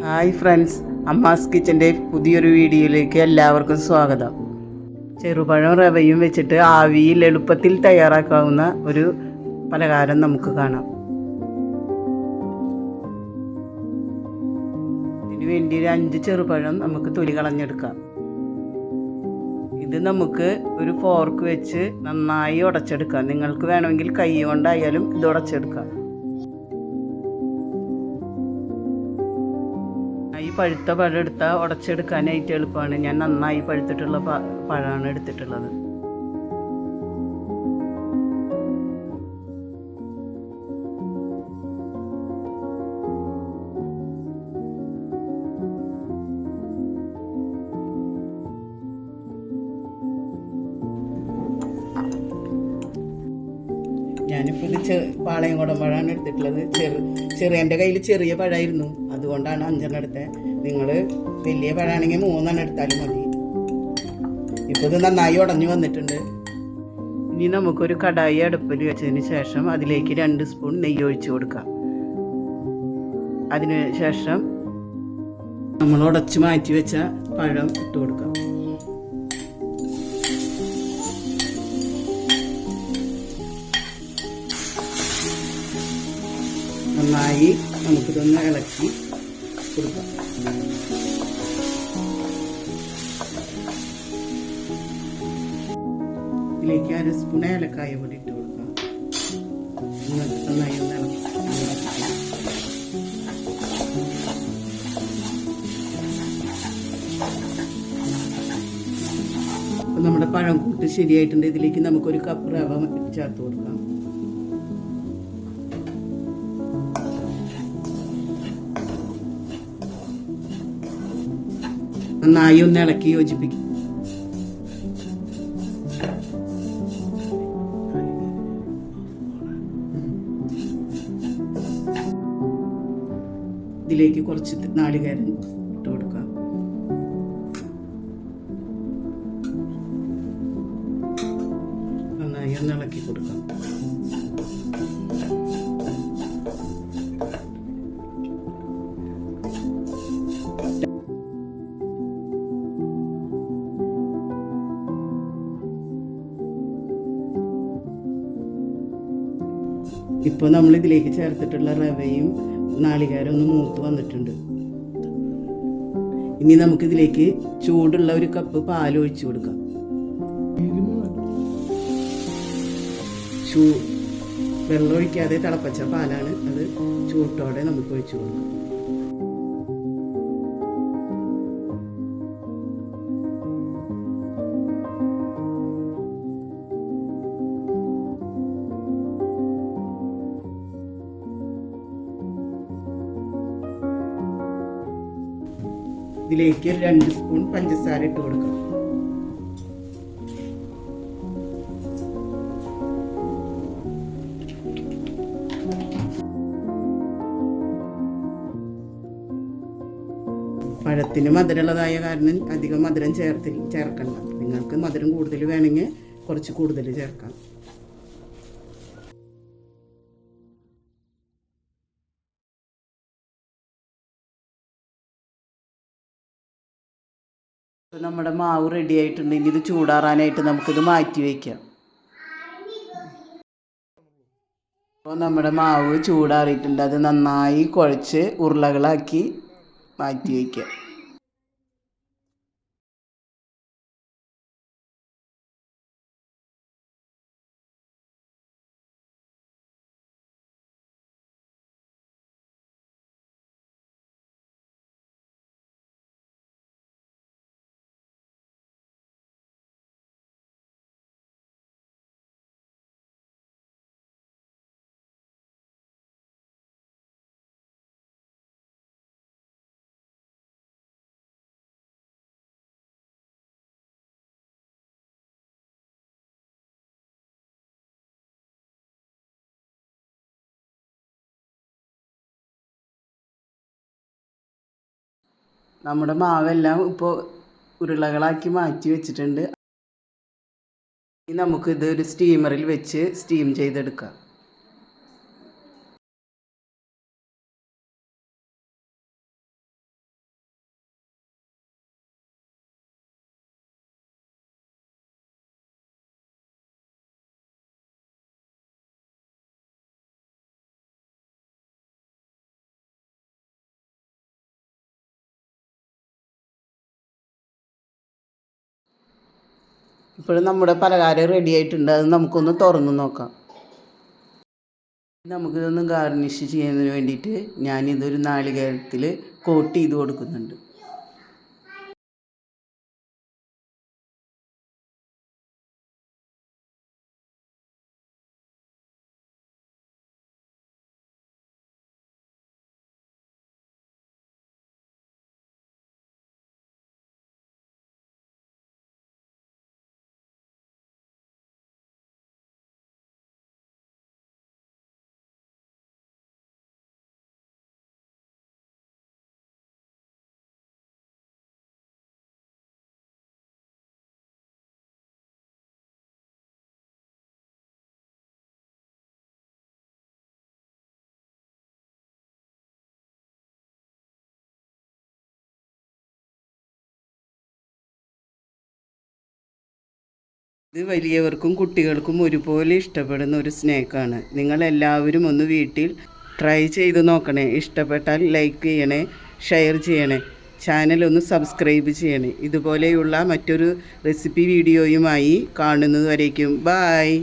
Hi friends, Amma's കിച്ചൻ്റെ പുതിയൊരു വീഡിയോയിലേക്ക് എല്ലാവർക്കും സ്വാഗതം. ചെറുപഴം റവയും വെച്ചിട്ട് ആവിയിൽ എളുപ്പത്തിൽ തയ്യാറാക്കാവുന്ന ഒരു പലഹാരം നമുക്ക് കാണാം. ഇതിനു വേണ്ടി ഒരു 5 ചെറുപഴം നമുക്ക് തൊലി കളഞ്ഞെടുക്കാം. ഇത് നമുക്ക് ഒരു ഫോർക്ക് വെച്ച് നന്നായി ഉടച്ചെടുക്കാം. നിങ്ങൾക്ക് വേണമെങ്കിൽ കൈ കൊണ്ടായാലും ഇത് ഉടച്ചെടുക്കാം. ഈ പഴുത്ത പഴം എടുത്താൽ ഉടച്ചെടുക്കാനായിട്ട് എളുപ്പമാണ്. ഞാൻ നന്നായി പഴുത്തിട്ടുള്ള പഴമാണ് എടുത്തിട്ടുള്ളത്. ഞാനിപ്പോൾ ഇത് പാളയംകുടം പഴമാണ് എടുത്തിട്ടുള്ളത്. എൻ്റെ കയ്യിൽ ചെറിയ പഴമായിരുന്നു, അതുകൊണ്ടാണ് 5 എടുത്തത്. നിങ്ങൾ വലിയ പഴമാണെങ്കിൽ 3 എടുത്താലും മതി. ഇപ്പോൾ ഇത് നന്നായി ഉടഞ്ഞു വന്നിട്ടുണ്ട്. ഇനി നമുക്കൊരു കടായി അടുപ്പിൽ വെച്ചതിന് ശേഷം അതിലേക്ക് 2 സ്പൂൺ നെയ്യ് ഒഴിച്ച് കൊടുക്കാം. അതിന് ശേഷം നമ്മൾ ഉടച്ച് മാറ്റി വെച്ച പഴം ഇട്ട് കൊടുക്കാം. നന്നായി നമുക്കിതൊന്ന് ഇളക്കി കൊടുക്കാം. ഇതിലേക്ക് 1 സ്പൂൺ ഏലക്കായ പൊടി ഇട്ട് കൊടുക്കാം. നന്നായി ഒന്ന് ഇളക്കി. അപ്പം നമ്മുടെ പഴം കൂട്ട് ശരിയായിട്ടുണ്ട്. ഇതിലേക്ക് നമുക്കൊരു കപ്പ് റവ ചേർത്ത് കൊടുക്കാം. നന്നായി ഒന്ന് ഇളക്കി യോജിപ്പിക്കും. ഇതിലേക്ക് കുറച്ച് നാളികേരം ഇട്ട് കൊടുക്കാം. നന്നായി ഒന്ന് ഇളക്കി കൊടുക്കാം. ഇപ്പോൾ നമ്മൾ ഇതിലേക്ക് ചേർത്തിട്ടുള്ള റവയും നാളികേരം ഒന്ന് മൂത്ത് വന്നിട്ടുണ്ട്. ഇനി നമുക്കിതിലേക്ക് ചൂടുള്ള 1 കപ്പ് പാൽ ഒഴിച്ചു കൊടുക്കാം. വെള്ളം ഒഴിക്കാതെ തിളപ്പിച്ച പാലാണ്, അത് ചൂട്ടോടെ നമുക്ക് ഒഴിച്ചു കൊടുക്കാം. ഇതിലേക്ക് 2 സ്പൂൺ പഞ്ചസാര ഇട്ട് കൊടുക്കാം. പഴത്തിന് മധുരമുള്ളതായ കാരണം അധികം മധുരം ചേർക്കണ്ട. നിങ്ങൾക്ക് മധുരം കൂടുതൽ വേണമെങ്കിൽ കുറച്ച് കൂടുതൽ ചേർക്കാം. നമ്മുടെ മാവ് റെഡി ആയിട്ടുണ്ട്. ഇനി ഇത് ചൂടാറാനായിട്ട് നമുക്കിത് മാറ്റി വയ്ക്കാം. അപ്പോൾ നമ്മുടെ മാവ് ചൂടാറിയിട്ടുണ്ട്. അത് നന്നായി കുഴച്ച് ഉരുളകളാക്കി മാറ്റി വയ്ക്കാം. നമ്മുടെ മാവെല്ലാം ഇപ്പോൾ ഉരുളകളാക്കി മാറ്റി വെച്ചിട്ടുണ്ട്. ഇനി നമുക്കിത് ഒരു സ്റ്റീമറിൽ വെച്ച് സ്റ്റീം ചെയ്തെടുക്കാം. ഇപ്പോഴും നമ്മുടെ പലഹാരം റെഡി ആയിട്ടുണ്ട്. അത് നമുക്കൊന്ന് തുറന്ന് നോക്കാം. നമുക്കിതൊന്ന് ഗാർണിഷ് ചെയ്യുന്നതിന് വേണ്ടിയിട്ട് ഞാനിതൊരു നാളികേരത്തിൽ കോട്ട് ചെയ്ത് കൊടുക്കുന്നുണ്ട്. ഇത് വലിയവർക്കും കുട്ടികൾക്കും ഒരുപോലെ ഇഷ്ടപ്പെടുന്ന ഒരു സ്നാക്കാണ്. നിങ്ങളെല്ലാവരും ഒന്ന് വീട്ടിൽ ട്രൈ ചെയ്ത് നോക്കണേ. ഇഷ്ടപ്പെട്ടാൽ ലൈക്ക് ചെയ്യണേ, ഷെയർ ചെയ്യണേ, ചാനലൊന്ന് സബ്സ്ക്രൈബ് ചെയ്യണേ. ഇതുപോലെയുള്ള മറ്റൊരു റെസിപ്പി വീഡിയോയുമായി കാണുന്നത് വരേക്കും ബായ്.